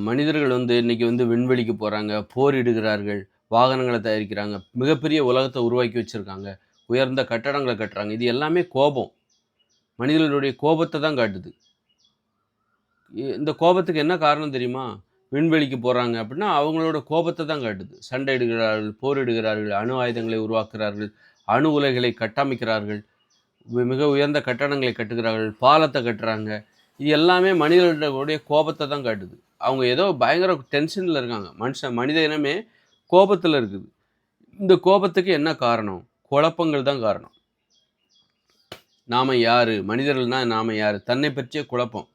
மனிதர்கள் இன்னைக்கு விண்வெளிக்கு போறாங்க, போரிடுகிறார்கள், வாகனங்கள தயாரிக்கிறாங்க, மிகப்பெரிய உலகத்த உருவாக்கி வச்சிருக்காங்க, உயர்ந்த கட்டடங்கள கட்டுறாங்க. இது எல்லாமே கோபம். மனிதர்களுடைய கோபத்த தான் காட்டுது. இந்த கோபத்துக்கு என்ன காரணம் தெரியுமா? விண்வெளிக்கு போறாங்க அப்படின்னா, அவங்களோட கோபத்த தான் காட்டுது. சண்டையிடுகிறார்கள், போரிடுகிறார்கள், அணு ஆயுதங்களை உருவாக்குகிறார்கள், அணு உலைகளை கட்டமைக்கிறார்கள், மிக உயர்ந்த கட்டடங்களை கட்டுகிறார்கள், பாலத்த கட்டுறாங்க. இது எல்லாமே மனிதர்களுடைய கோபத்த தான் காட்டுது. அவங்க ஏதோ பயங்கர டென்ஷன்ல இருக்காங்க. மனித இனமே கோபத்துல இருக்குது. இந்த கோபத்துக்கு என்ன காரணம்? குழப்பங்கள் தான் காரணம். நாம யாரு? மனிதர்கள்னா நாம யாரு? தன்னை பற்றிய குழப்பம்.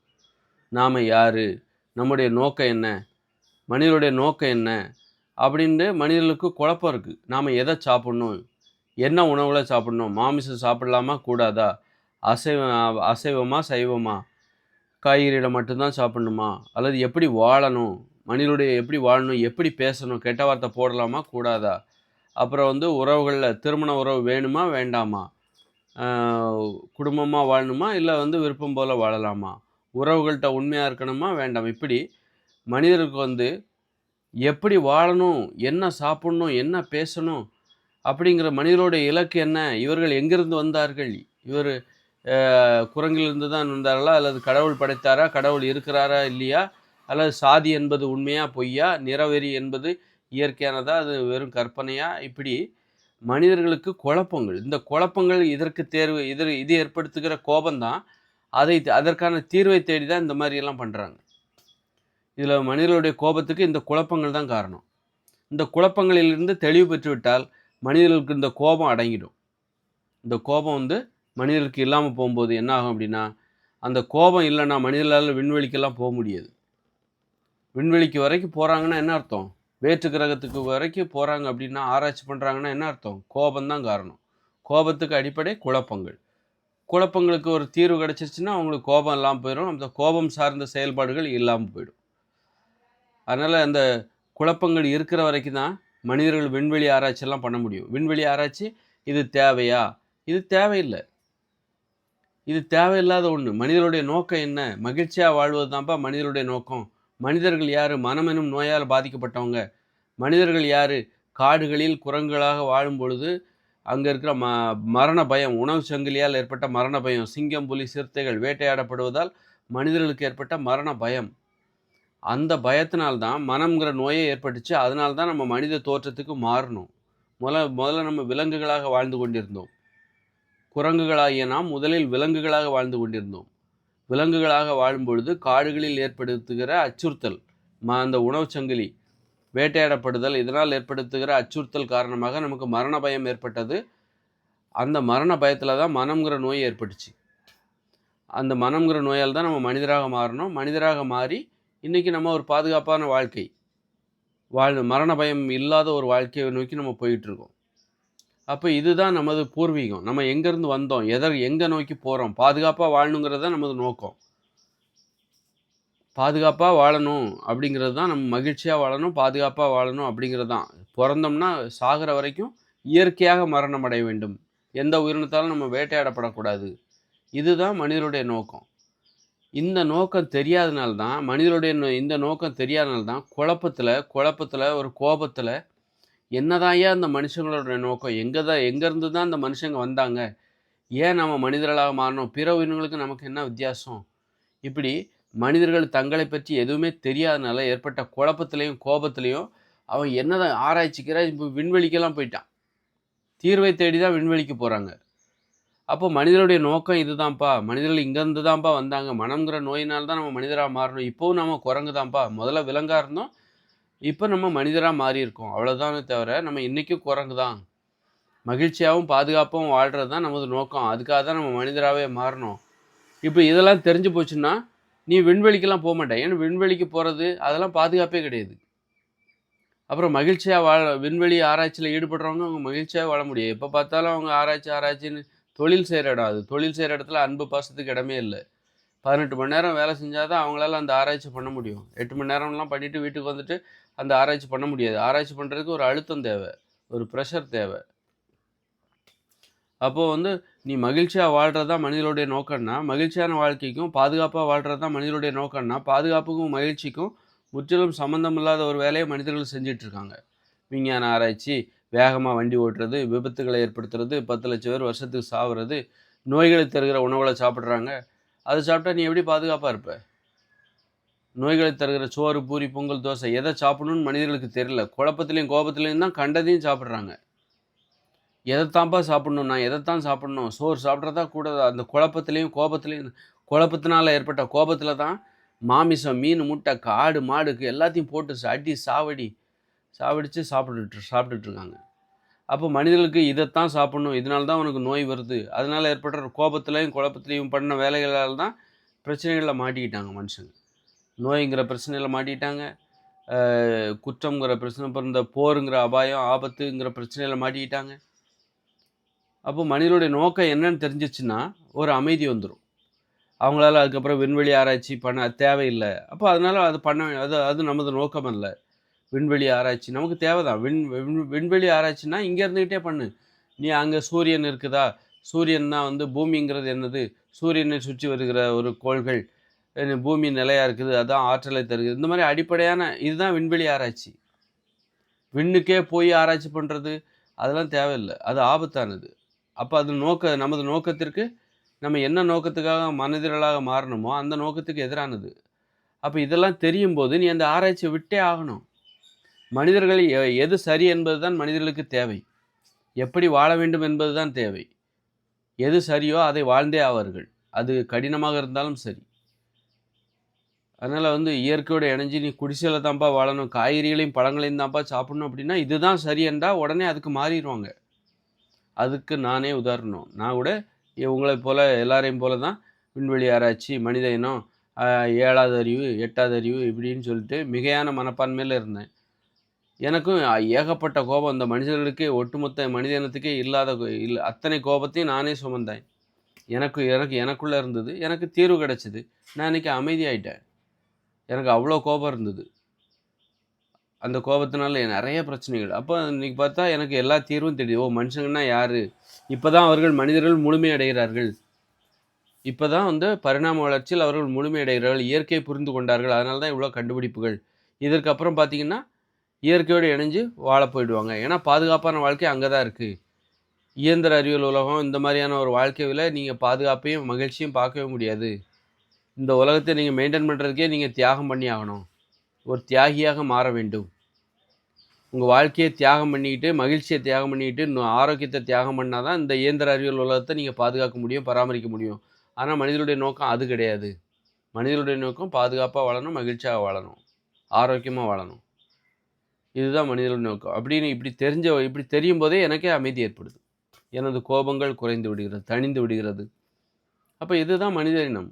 நாம யாரு? நம்முடைய நோக்கம் என்ன? மனிதனுடைய நோக்கம் என்ன? அப்படின்ட்டு மனிதர்களுக்கு குழப்பம் இருக்கு. நாம எதை சாப்பிடணும்? என்ன உணவுகள சாப்பிடணும்? மாமிசம் சாப்பிடலாமா? கூடாதா? அசைவமா? சைவமா? காய்கறிகள மட்டும் தான் சாப்பிடணுமா? அல்லது எப்படி வாழணும்? மனிதனுடைய எப்படி வாழணும்? எப்படி பேசணும்? கெட்ட வார்த்தை போடலாமா? கூடாதா? அப்புறம் உறவுகள்ல திருமண உறவு வேணுமா? வேண்டாமா? அ குடும்பமா வாழணுமா? இல்ல விருப்பம் போல வாழலாமா? உறவுகள்ட்ட உண்மையா இருக்கணுமா? வேண்டாமா? இப்படி மனிதருக்கு எப்படி வாழணும்? என்ன சாப்பிடணும்? என்ன பேசணும்? அப்படிங்கிற மனிதனுடைய இலக்கு என்ன? இவர்கள் எங்கிருந்து வந்தார்கள்? இவர் குரங்கிலிருந்து தான் வந்தார்களா? அல்லது கடவுள் படைத்தாரா? கடவுள் இருக்கிறாரா? இல்லையா? அல்லது சாதி என்பது உண்மையா? பொய்யா? நிறவெறி என்பது இயற்கையானதா? அது வெறும் கற்பனையா? இப்படி மனிதர்களுக்கு குழப்பங்கள். இந்த குழப்பங்கள் இதற்கு தேர்வு இது ஏற்படுத்துகிற கோபம் தான். அதற்கான தீர்வை தேடி தான் இந்த மாரியெல்லாம் பண்றாங்க. இதில மனிதர்களுடைய கோபத்துக்கு இந்த குழப்பங்கள் தான் காரணம். இந்த குழப்பங்களிலிருந்து தெளிவு பெற்றுவிட்டால் மனிதர்களுக்கு இந்த கோபம் அடங்கிடும். இந்த கோபம் மனிதர்களுக்கு இல்லாம போம்போது என்ன ஆகும் அப்படின்னா, அந்த கோபம் இல்லன்னா மனிதர்களால விண்வெளிக்கெல்லாம் முடியாது. விண்வெளிக்கு வரைக்கும் போறாங்கன்னா என்ன அர்த்தம்? வேற்று கிரகத்துக்கு வரைக்கும் போறாங்க அப்படின்னா, ஆராய்ச்சி பண்றாங்கன்னா என்ன அர்த்தம்? கோபம் தான் காரணம். கோபத்துக்கு அடிப்படை குழப்பங்கள். குழப்பங்களுக்கு ஒரு தீர்வு கிடைச்சிருச்சுன்னா, அவங்களுக்கு கோபம் இல்லாம போயிரும். அந்த கோபம் சார்ந்த செயல்பாடுகள் இல்லாம போயிடும். அதனால அந்த குழப்பங்கள் இருக்கிற வரைக்கும் தான் மனிதர்கள் விண்வெளி ஆராய்ச்சியெல்லாம் பண்ண முடியும். விண்வெளி ஆராய்ச்சி இது தேவையா? இது தேவையில்ல. இது தேவையில்லாத ஒண்ணு. மனிதனுடைய நோக்கம் என்ன? மகிழ்ச்சியா வாழ்வது தான்ப்பா மனிதனுடைய நோக்கம். மனிதர்கள் யாரு? மனம் எனும் நோயால் பாதிக்கப்பட்டவங்க. மனிதர்கள் யாரு? காடுகளில் குரங்குகளாக வாழும் பொழுது, அங்க இருக்கிற மரண பயம், உணவுச் சங்கிலியால் ஏற்பட்ட மரண பயம், சிங்கம், புலி, சிறுத்தைகள் வேட்டையாடப்படுவதால் மனிதர்களுக்கு ஏற்பட்ட மரண பயம். அந்த பயத்தினால் தான் மனம்ங்கிற நோயே ஏற்பட்டுச்சு. அதனால தான் நம்ம மனித தோற்றத்துக்கு மாறணும். முதல்ல நம்ம விலங்குகளாக வாழ்ந்து கொண்டிருந்தோம். குரங்குகளாகிய நாம் முதலில் விலங்குகளாக வாழ்ந்து கொண்டிருந்தோம். விலங்குகளாக வாழும்பொழுது காடுகளில் ஏற்படுத்துகிற அச்சுறுத்தல், அந்த உணவுச் சங்கிலி, வேட்டையாடப்படுதல் இதனால் ஏற்படுத்துகிற அச்சுறுத்தல் காரணமாக நமக்கு மரண பயம் ஏற்பட்டது. அந்த மரண பயத்தில் தான் மனம்ங்கிற நோய் ஏற்பட்டுச்சு. அந்த மனம்ங்கிற நோயால் தான் நம்ம மனிதராக மாறினோம். மனிதராக மாறி இன்றைக்கி நம்ம ஒரு பாதுகாப்பான வாழ்க்கை மரண பயம் இல்லாத ஒரு வாழ்க்கையை நோக்கி நம்ம போயிட்டுருக்கோம். அப்போ இதுதான் நமது பூர்வீகம். நம்ம எங்கேருந்து வந்தோம்? எங்கே நோக்கி போகிறோம்? பாதுகாப்பாக வாழணுங்கிறது தான் நமது நோக்கம். பாதுகாப்பாக வாழணும் அப்படிங்கிறது தான், நம்ம மகிழ்ச்சியாக வாழணும், பாதுகாப்பாக வாழணும் அப்படிங்கிறது தான். பிறந்தோம்னா சாகிற வரைக்கும் இயற்கையாக மரணம் அடைய வேண்டும். எந்த உயிரினத்தாலும் நம்ம வேட்டையாடப்படக்கூடாது. இதுதான் மனிதனுடைய நோக்கம். இந்த நோக்கம் தெரியாதனால தான் இந்த நோக்கம் தெரியாதனால தான் குழப்பத்தில் ஒரு கோபத்தில் என்னதான்யா இந்த மனுஷங்களோட நோக்கம்? எங்கேருந்து தான் இந்த மனுஷங்க வந்தாங்க? ஏன் நம்ம மனிதர்களாக மாறணும்? பிற உயிரினங்களுக்கு நமக்கு என்ன வித்தியாசம்? இப்படி மனிதர்கள் தங்களை பற்றி எதுவுமே தெரியாதனால ஏற்பட்ட குழப்பத்திலையும் கோபத்திலையும் அவன் என்னதான் ஆராய்ச்சிக்கிற இப்போ விண்வெளிக்கெல்லாம் போயிட்டான். தீர்வை தேடி தான் விண்வெளிக்கு போகிறாங்க. அப்போ மனிதனுடைய நோக்கம் இதுதான்ப்பா. மனிதர்கள் இங்கேருந்து தான்ப்பா வந்தாங்க. மனம்ங்கிற நோயினால் தான் நம்ம மனிதராக மாறணும். இப்போவும் நம்ம குரங்கு தான்ப்பா. முதல்ல விலங்காக இருந்தோம். இப்போ நம்ம மனிதராக மாறியிருக்கோம். அவ்வளோதானே தவிர நம்ம இன்றைக்கும் குரங்கு தான். மகிழ்ச்சியாகவும் பாதுகாப்பாகவும் வாழ்கிறது தான் நமது நோக்கம். அதுக்காக தான் நம்ம மனிதராகவே மாறணும். இப்போ இதெல்லாம் தெரிஞ்சு போச்சுன்னா நீ விண்வெளிக்கெல்லாம் போக மாட்டே. ஏன்னா விண்வெளிக்கு போகிறது அதெல்லாம் பாதுகாப்பே கிடையாது. அப்புறம் மகிழ்ச்சியாக விண்வெளி ஆராய்ச்சியில் ஈடுபடுறவங்க அவங்க மகிழ்ச்சியாக வாழ முடியாது. எப்போ பார்த்தாலும் அவங்க ஆராய்ச்சின்னு தொழில் செய்கிற இடம் அது. தொழில் செய்கிற இடத்துல அன்பு பாசத்துக்கு இடமே இல்லை. 18 மணி நேரம் வேலை செஞ்சால் தான் அவங்களால அந்த ஆராய்ச்சி பண்ண முடியும். 8 மணி நேரம்லாம் பண்ணிவிட்டு வீட்டுக்கு வந்துட்டு அந்த ஆராய்ச்சி பண்ண முடியாது. ஆராய்ச்சி பண்ணுறதுக்கு ஒரு அழுத்தம் தேவை, ஒரு ப்ரெஷர் தேவை. அப்போது நீ மகிழ்ச்சியாக வாழ்கிறது தான் மனிதனுடைய நோக்கம்னா, மகிழ்ச்சியான வாழ்க்கைக்கும் பாதுகாப்பாக வாழ்கிறது தான் மனிதனுடைய நோக்கம்னா, பாதுகாப்புக்கும் மகிழ்ச்சிக்கும் முற்றிலும் சம்மந்தம் இல்லாத ஒரு வேலையை மனிதர்கள் செஞ்சிட்ருக்காங்க. விஞ்ஞான ஆராய்ச்சி, வேகமாக வண்டி ஓட்டுறது, விபத்துகளை ஏற்படுத்துறது, 10,00,000 பேர் வருஷத்துக்கு சாவுறது, நோய்களை தருகிற உணவுகளை சாப்பிட்றாங்க. அதை சாப்பிட்டா நீ எப்படி பாதுகாப்பாக இருப்ப? நோய்களை தருகிற சோறு, பூரி, பொங்கல், தோசை எதை சாப்பிடணும்னு மனிதர்களுக்கு தெரியல. குழப்பத்திலையும் கோபத்திலையும் தான் கண்டதையும் சாப்பிட்றாங்க. எதைத்தான்ப்பா சாப்பிடணும், நான் எதைத்தான் சாப்பிடணும், சோறு சாப்பிட்றதா கூட அந்த குழப்பத்திலையும் கோபத்திலையும் குழப்பத்தினால ஏற்பட்ட கோபத்தில் தான் மாமிசம், மீன், முட்டை, ஆடு, மாடுக்கு எல்லாத்தையும் போட்டு அடி சாவடித்து சாப்பிட்டுட்டு இருக்காங்க. அப்போ மனிதர்களுக்கு இதைத்தான் சாப்பிடணும், இதனால தான் உனக்கு நோய் வருது, அதனால் ஏற்படுற கோபத்திலையும் குழப்பத்திலையும் பண்ண வேலைகளால் தான் பிரச்சனைகளில் மாட்டிக்கிட்டாங்க மனுஷங்க. நோய்ங்கிற பிரச்சனையில் மாட்டிக்கிட்டாங்க, குற்றங்கிற பிரச்சனை, அப்புறம் இந்த போருங்கிற அபாயம், ஆபத்துங்கிற பிரச்சனையில் மாட்டிக்கிட்டாங்க. அப்போ மனிதனுடைய நோக்கம் என்னன்னு தெரிஞ்சிச்சுன்னா ஒரு அமைதி வந்துடும். அவங்களால அதுக்கப்புறம் விண்வெளி ஆராய்ச்சி பண்ண தேவையில்லை. அப்போ அதனால் அது அது நமது நோக்கம் அல்ல. விண்வெளி ஆராய்ச்சி நமக்கு தேவை தான். விண்வெளி ஆராய்ச்சின்னா இங்கே இருந்துக்கிட்டே பண்ணு. நீ அங்கே சூரியன் இருக்குதா, சூரியன் தான் வந்து பூமிங்கிறது என்னது, சூரியனை சுற்றி வருகிற ஒரு கோள்கள், பூமி நிலையாக இருக்குது, அதுதான் ஆற்றலை தருகிறது, இந்த மாதிரி அடிப்படையான இதுதான் விண்வெளி ஆராய்ச்சி. விண்ணுக்கே போய் ஆராய்ச்சி பண்ணுறது அதெல்லாம் தேவையில்லை, அது ஆபத்தானது. அப்போ அது நமது நோக்கத்திற்கு நம்ம என்ன நோக்கத்துக்காக மனிதர்களாக மாறணுமோ அந்த நோக்கத்துக்கு எதிரானது. அப்போ இதெல்லாம் தெரியும் போது நீ அந்த ஆராய்ச்சியை விட்டே ஆகணும். மனிதர்கள் எது சரி என்பது தான் மனிதர்களுக்கு தேவை. எப்படி வாழ வேண்டும் என்பது தான் தேவை. எது சரியோ அதை வாழ்ந்தே ஆவார்கள், அது கடினமாக இருந்தாலும் சரி. அதனால் வந்து இயற்கையோடு இணைஞ்சி நீ குடிசையில் தான்ப்பா வாழணும், காய்கறிகளையும் பழங்களையும் தான்ப்பா சாப்பிடணும் அப்படின்னா இதுதான் சரி என்றால் உடனே அதுக்கு மாறிடுவாங்க. அதுக்கு நானே உதாரணம். நான் கூட உங்களைப் போல எல்லாரையும் போல தான் விண்வெளி ஆராய்ச்சி, மனித இனம், 7வது அறிவு, 8வது அறிவு இப்படின்னு சொல்லிட்டு மிகையான மனப்பான்மையில் இருந்தேன். எனக்கும் ஏகப்பட்ட கோபம், அந்த மனிதர்களுக்கே ஒட்டுமொத்த மனித இனத்துக்கே இல்லாத அத்தனை கோபத்தையும் நானே சுமந்தேன். எனக்குள்ளே இருந்தது. எனக்கு தீர்வு கிடச்சிது. நான் இன்றைக்கி அமைதியாயிட்டேன். எனக்கு அவ்வளோ கோபம் இருந்தது. அந்த கோபத்தினால நிறைய பிரச்சனைகள். அப்போ இன்றைக்கி பார்த்தா எனக்கு எல்லா தீர்வும் தெரியுது. ஓ, மனுஷங்கன்னா யார், இப்போ தான் அவர்கள் மனிதர்கள் முழுமையடைகிறார்கள். இப்போ தான் வந்து பரிணாம வளர்ச்சியில் அவர்கள் முழுமையடைகிறார்கள், இயற்கையை புரிந்து கொண்டார்கள், அதனால தான் இவ்வளோ கண்டுபிடிப்புகள். இதற்கப்புறம் பார்த்திங்கன்னா இயற்கையோடு இணைஞ்சு வாழ போயிடுவாங்க. ஏன்னா பாதுகாப்பான வாழ்க்கை அங்கே தான் இருக்குது. இயந்திர அறிவியல் உலகம் இந்த மாதிரியான ஒரு வாழ்க்கையில் நீங்கள் பாதுகாப்பையும் மகிழ்ச்சியும் பார்க்கவே முடியாது. இந்த உலகத்தை நீங்கள் மெயின்டைன் பண்ணுறதுக்கே நீங்கள் தியாகம் பண்ணி ஆகணும். ஒரு தியாகியாக மாற வேண்டும். உங்கள் வாழ்க்கையை தியாகம் பண்ணிக்கிட்டு, மகிழ்ச்சியை தியாகம் பண்ணிக்கிட்டு, ஆரோக்கியத்தை தியாகம் பண்ணால் தான் இந்த இயந்திர அறிவியல் உலகத்தை நீங்கள் பாதுகாக்க முடியும், பராமரிக்க முடியும். ஆனால் மனிதனுடைய நோக்கம் அது கிடையாது. மனிதனுடைய நோக்கம் பாதுகாப்பாக வாழணும், மகிழ்ச்சியாக வாழணும், ஆரோக்கியமாக வாழணும். இதுதான் மனிதனுடைய நோக்கம். அப்படின்னு இப்படி தெரியும் போதே எனக்கே அமைதி ஏற்படுது. எனது கோபங்கள் குறைந்து விடுகிறது, தணிந்து விடுகிறது. அப்போ இதுதான் மனித இனம்.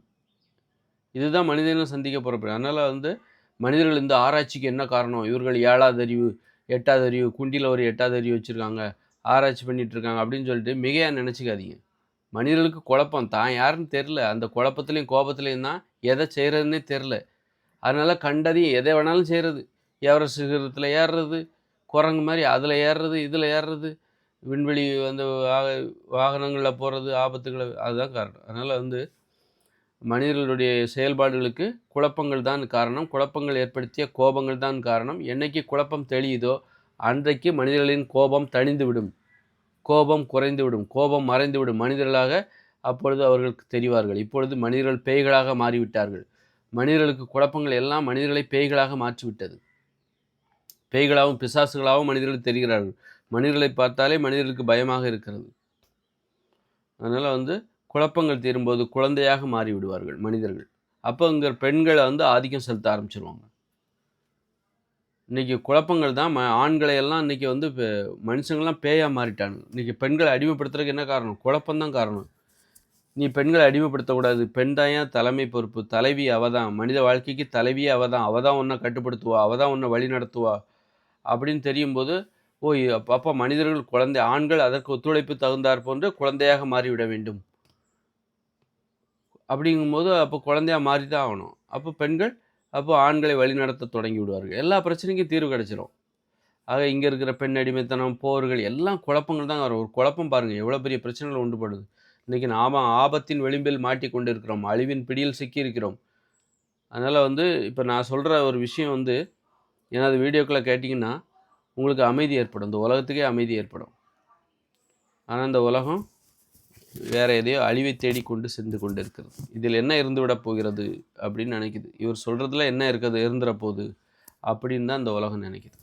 இதுதான் மனித இனம் சந்திக்க போகிற. அதனால் வந்து மனிதர்கள் இந்த ஆராய்ச்சிக்கு என்ன காரணம், இவர்கள் 7வது அறிவு, 8வது அறிவு, குண்டியில் ஒரு 8வது அறிவு வச்சுருக்காங்க, ஆராய்ச்சி பண்ணிகிட்ருக்காங்க அப்படின்னு சொல்லிட்டு மிகையாக நினச்சிக்காதீங்க. மனிதர்களுக்கு குழப்பம், தான் யாருன்னு தெரில. அந்த குழப்பத்துலேயும் கோபத்துலேயும் தான் எதை செய்கிறதுனே தெரில. அதனால் கண்டதையும் எதை வேணாலும் செய்கிறது. எவரெஸ்ட் சிகரத்தில் ஏறுறது, குரங்கு மாதிரி அதில் ஏறுறது, இதில் ஏறுறது, விண்வெளி வந்து வாகனங்களில் போகிறது, ஆபத்துகளை, அதுதான் காரணம். அதனால் வந்து மனிதர்களுடைய செயல்பாடுகளுக்கு குழப்பங்கள் தான் காரணம். குழப்பங்கள் ஏற்படுத்திய கோபங்கள் தான் காரணம். என்னைக்கு குழப்பம் தெளியுதோ அன்றைக்கு மனிதர்களின் கோபம் தணிந்துவிடும், கோபம் குறைந்துவிடும், கோபம் மறைந்துவிடும். மனிதர்களாக அப்பொழுது அவர்களுக்கு தெரிவார்கள். இப்பொழுது மனிதர்கள் பேய்களாக மாறிவிட்டார்கள். மனிதர்களுக்கு குழப்பங்கள் எல்லாம் மனிதர்களை பேய்களாக மாற்றிவிட்டது. பேய்களாகவும் பிசாசுகளாகவும் மனிதர்கள் தெரிகிறார்கள். மனிதர்களை பார்த்தாலே மனிதர்களுக்கு பயமாக இருக்கிறது. அதனால் வந்து குழப்பங்கள் தீரும்போது குழந்தையாக மாறிவிடுவார்கள் மனிதர்கள். அப்போ இங்கே பெண்களை வந்து ஆதிக்கம் செலுத்த ஆரம்பிச்சிருவாங்க. இன்றைக்கி குழப்பங்கள் தான் ஆண்களை எல்லாம் இன்றைக்கி வந்து மனுஷங்கள்லாம் பேயாக மாறிட்டானுங்க. இன்றைக்கி பெண்களை அடிமைப்படுத்துறதுக்கு என்ன காரணம்? குழப்பம்தான் காரணம். நீ பெண்களை அடிமைப்படுத்தக்கூடாது, பெண் தான் ஏன் தலைமை பொறுப்பு, தலைவி அவள் தான், மனித வாழ்க்கைக்கு தலைவியே அவள் தான், அவள் தான் உன்னை கட்டுப்படுத்துவா, அவள் தான் உன்னை வழி நடத்துவா அப்படின்னு தெரியும்போது, ஓ, அப்போ மனிதர்கள் ஆண்கள் அதற்கு ஒத்துழைப்பு தகுந்தாற் போன்று குழந்தையாக மாறிவிட வேண்டும். அப்படிங்கும்போது அப்போ குழந்தையாக மாறி தான் ஆகணும். அப்போ பெண்கள் ஆண்களை வழிநடத்த தொடங்கி விடுவார்கள். எல்லா பிரச்சனைக்கும் தீர்வு கிடச்சிரும். ஆக இங்கே இருக்கிற பெண் அடிமைத்தனம், போர்கள் எல்லாம் குழப்பங்கள் தான் வரும். ஒரு குழப்பம் பாருங்கள் எவ்வளோ பெரிய பிரச்சனைகள் உண்டுபடுது. இன்றைக்கி நாம் ஆபத்தின் விளிம்பில் மாட்டி கொண்டு இருக்கிறோம், அழிவின் பிடியில் சிக்கியிருக்கிறோம். அதனால் வந்து இப்போ நான் சொல்கிற ஒரு விஷயம் வந்து எனது வீடியோக்களை கேட்டிங்கன்னா உங்களுக்கு அமைதி ஏற்படும். இந்த உலகத்துக்கே அமைதி ஏற்படும். ஆனால் இந்த உலகம் வேறு எதையோ அழிவை தேடி கொண்டு சென்று கொண்டு இருக்கிறது. இதில் என்ன இருந்து விட போகிறது அப்படின்னு நினைக்குது. இவர் சொல்கிறதுல என்ன இருக்குது இருந்துற போகுது அப்படின்னு தான் இந்த உலகம் நினைக்குது.